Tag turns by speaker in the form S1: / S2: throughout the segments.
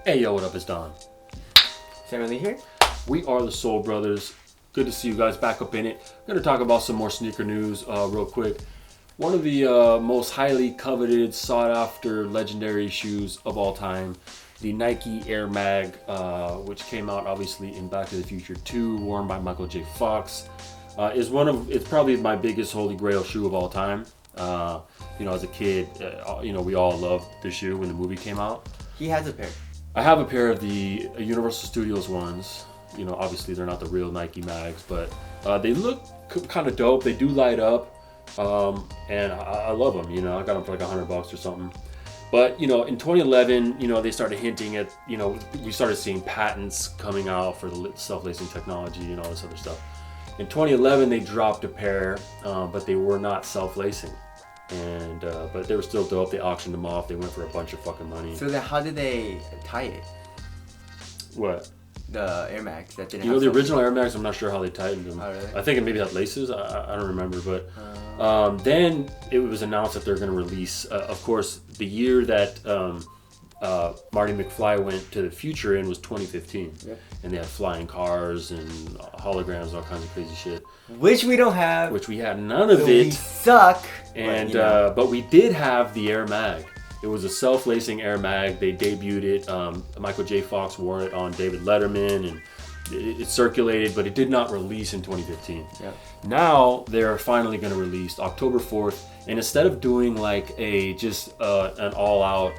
S1: Hey yo, what up? It's Don.
S2: Samuel Lee here.
S1: We are the Soul Brothers. Good to see you guys back up in it. I'm going to talk about some more sneaker news real quick. One of the most highly coveted, sought after, legendary shoes of all time, the Nike Air Mag, which came out obviously in Back to the Future 2, worn by Michael J. Fox, it's probably my biggest holy grail shoe of all time. As a kid, we all loved the shoe when the movie came out.
S2: He has a pair.
S1: I have a pair of the Universal Studios ones. Obviously they're not the real Nike Mags, but they look kind of dope. They do light up, and I love them. I got them for like $100 or something. But in 2011, they started hinting at, we started seeing patents coming out for the self-lacing technology and all this other stuff. In 2011, they dropped a pair, but they were not self-lacing. And but they were still dope. They auctioned them off. They went for a bunch of fucking money.
S2: So then how did they tie it?
S1: What?
S2: The Air Max that didn't.
S1: The original Air Max, I'm not sure how they tightened them.
S2: Oh, really?
S1: I think it maybe had laces. I don't remember. But then it was announced that they're going to release. Of course, the year that Marty McFly went to the future in was 2015.
S2: Yep.
S1: And they had flying cars and holograms, all kinds of crazy shit.
S2: Which we don't have.
S1: Which we had none of
S2: so
S1: it.
S2: We suck.
S1: And but we did have the Air Mag. It was a self-lacing Air Mag. They debuted it. Michael J. Fox wore it on David Letterman, and it circulated, but it did not release in 2015.
S2: Yep.
S1: Now they're finally going to release October 4th, and instead of doing like an all-out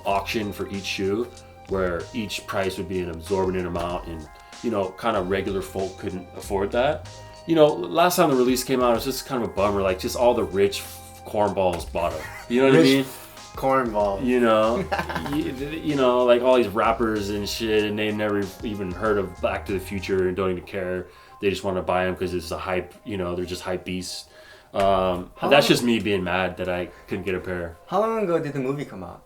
S1: auction for each shoe, where each price would be an absorbent amount, and kind of regular folk couldn't afford that. Last time the release came out, it was just kind of a bummer. Like, just all the rich cornballs bought it. You know what I mean?
S2: Cornball.
S1: Like all these rappers and shit, and they never even heard of Back to the Future and don't even care. They just want to buy them because it's a hype. They're just hype beasts. That's just me being mad that I couldn't get a pair.
S2: How long ago did the movie come out?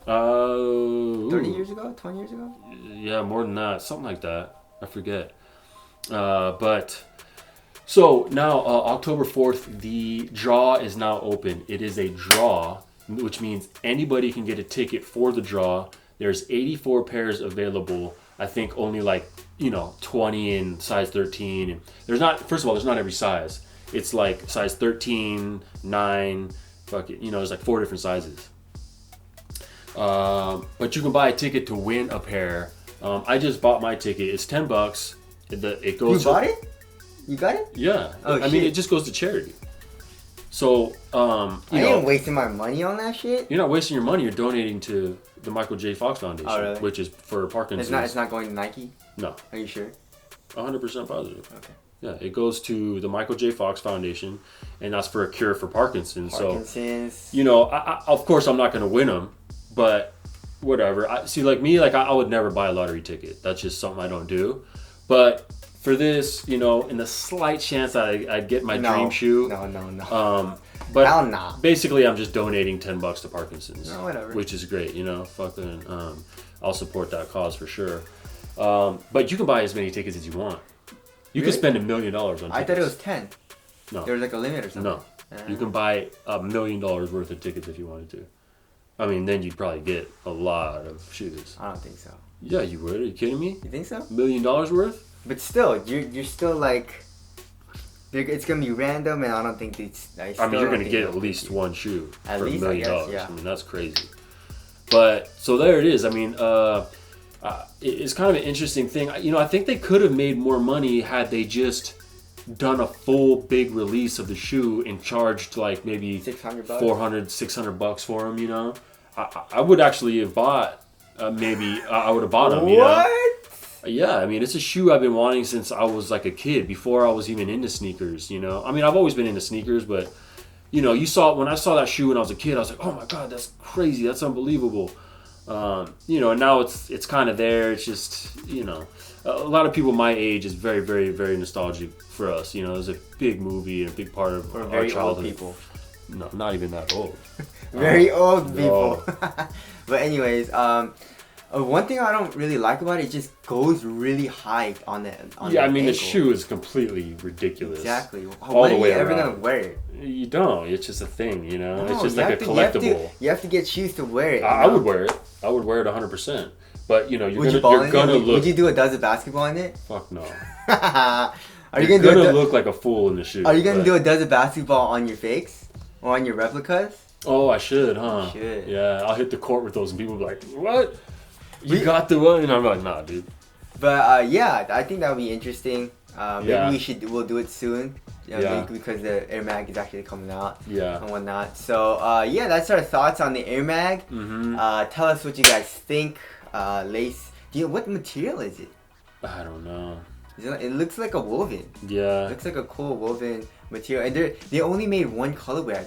S2: 30 years ago? 20 years ago?
S1: Yeah, more than that. Something like that. I forget. So now, October 4th, the draw is now open. It is a draw, which means anybody can get a ticket for the draw. There's 84 pairs available. I think only 20 in size 13. And there's not every size. It's like size 13, 9, there's like 4 different sizes. But you can buy a ticket to win a pair. I just bought my ticket. It's $10. It goes.
S2: You bought it? You got it?
S1: Yeah.
S2: Oh,
S1: I mean, it just goes to charity. So,
S2: I ain't wasting my money on that shit.
S1: You're not wasting your money. You're donating to the Michael J. Fox Foundation,
S2: really?
S1: which is for Parkinson's.
S2: It's not going to Nike?
S1: No.
S2: Are you sure?
S1: 100% positive.
S2: Okay.
S1: Yeah, it goes to the Michael J. Fox Foundation, and that's for a cure for Parkinson's.
S2: Parkinson's.
S1: So, of course, I'm not going to win them, but whatever. I would never buy a lottery ticket. That's just something I don't do. But for this, in the slight chance that I'd get my dream shoe.
S2: No.
S1: But basically, I'm just donating $10 to Parkinson's.
S2: No, whatever.
S1: Which is great, fucking. I'll support that cause for sure. But you can buy as many tickets as you want. You
S2: Really?
S1: can spend $1 million on tickets.
S2: I thought it was 10.
S1: No.
S2: There was like a limit or something.
S1: No. You can buy $1 million worth of tickets if you wanted to. I mean, then you'd probably get a lot of shoes.
S2: I don't think so.
S1: Yeah, you would. Are you kidding me?
S2: You think so?
S1: $1 million worth?
S2: But still, you're still like, it's gonna be random, and I don't think it's.
S1: You're gonna get at least one shoe
S2: at
S1: for
S2: least,
S1: $1 million.
S2: I guess, yeah.
S1: I mean, that's crazy. But so there it is. I mean, it's kind of an interesting thing. I think they could have made more money had they just done a full big release of the shoe and charged like maybe
S2: $600,
S1: $400-$600 for them. I would actually have bought. I would have bought them.
S2: What?
S1: Yeah, I mean, it's a shoe I've been wanting since I was like a kid, before I was even into sneakers, I mean, I've always been into sneakers, but, when I saw that shoe when I was a kid, I was like, oh my God, that's crazy, that's unbelievable. And now it's kind of there, it's just, a lot of people my age is very, very, very nostalgic for us, it was a big movie and a big part of our childhood.
S2: Old people.
S1: No, not even that old.
S2: Very old people.
S1: No.
S2: But anyways, One thing I don't really like about it just goes really high on the
S1: I mean, the
S2: ankle.
S1: shoe is completely ridiculous.
S2: Exactly.
S1: All
S2: When
S1: the
S2: are
S1: way
S2: you ever
S1: around.
S2: gonna wear it?
S1: You don't. It's just a thing, you know.
S2: No,
S1: it's just
S2: you
S1: like a
S2: have to-
S1: collectible.
S2: You have to get shoes to wear it.
S1: I would wear it. I would wear it 100%. But you know,
S2: Would you ball in it?
S1: look.
S2: Would you do a does of basketball in it?
S1: Fuck no.
S2: Are you
S1: You're
S2: gonna
S1: look like a fool in the shoe.
S2: Are you gonna
S1: but-
S2: do a does of basketball on your fakes or on your replicas?
S1: Oh, I should, huh?
S2: You should.
S1: Yeah, I'll hit the court with those, and people will be like, "What? You got the one?" And I'm like, "Nah, dude."
S2: But yeah, I think that would be interesting. Maybe
S1: Yeah.
S2: we'll do it soon.
S1: Yeah.
S2: Because the Air Mag is actually coming out
S1: Yeah.
S2: and whatnot. So yeah, that's our thoughts on the Air Mag.
S1: Mm-hmm.
S2: Tell us what you guys think. Lace. What material is it?
S1: I don't know.
S2: It looks like a woven.
S1: Yeah.
S2: It looks like a cool woven material, and they only made one colorway.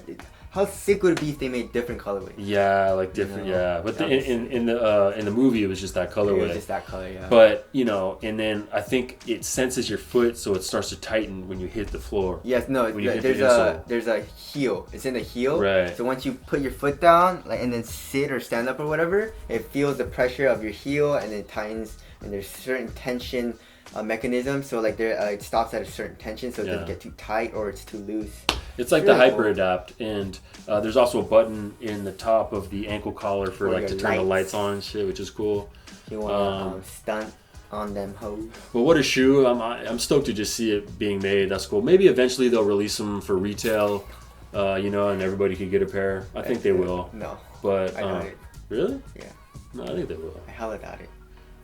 S2: How sick would it be if they made different colorways?
S1: Yeah, like different.
S2: You know,
S1: yeah, but
S2: that
S1: in the movie, it was just that
S2: It
S1: colorway.
S2: was just that color, yeah.
S1: But you know, and then I think it senses your foot, so it starts to tighten when you hit the floor.
S2: Yes, no.
S1: When you hit the insole.
S2: There's a heel. It's in the heel.
S1: Right.
S2: So once you put your foot down, like, and then sit or stand up or whatever, it feels the pressure of your heel and it tightens. And there's certain tension mechanism. So like it stops at a certain tension, so it doesn't
S1: Yeah.
S2: get too tight or it's too loose.
S1: It's like
S2: Really
S1: the Hyper
S2: cool.
S1: Adapt, and there's also a button in the top of the ankle collar for
S2: For
S1: like
S2: your
S1: to turn the
S2: lights.
S1: lights on and shit, which is cool.
S2: If you want to stunt on them hoes.
S1: But what a shoe! I'm stoked to just see it being made. That's cool. Maybe eventually they'll release them for retail, you know, and everybody can get a pair. I think they will.
S2: No,
S1: But
S2: I doubt it.
S1: really?
S2: Yeah.
S1: No, I think they will.
S2: I hella doubt it.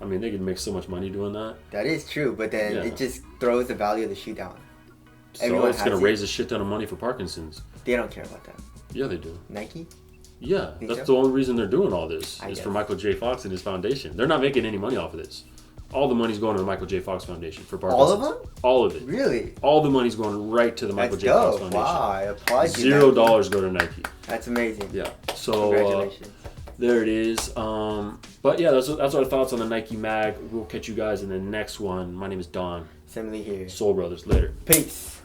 S1: I mean, they could make so much money doing that.
S2: That is true, but then
S1: Yeah.
S2: it just throws the value of the shoe down.
S1: So
S2: Everyone
S1: it's gonna
S2: has it.
S1: raise a shit ton of money for Parkinson's.
S2: They don't care about that.
S1: Yeah, they do.
S2: Nike?
S1: Yeah,
S2: Think
S1: that's
S2: so?
S1: the only reason they're doing all this
S2: I
S1: is for
S2: guess.
S1: Michael J. Fox and his foundation. They're not making any money off of this. All the money's going to the Michael J. Fox Foundation for Parkinson's.
S2: All of them?
S1: All of it.
S2: Really?
S1: All the money's going right to the Michael
S2: That's
S1: J. Fox
S2: dope.
S1: Foundation.
S2: Wow, I applaud you. Nike.
S1: $0 go to Nike.
S2: That's amazing.
S1: Yeah. So
S2: Congratulations.
S1: there it is. But yeah, that's our thoughts on the Nike Mag. We'll catch you guys in the next one. My name is Don.
S2: Assembly here.
S1: Soul Brothers. Later.
S2: Peace.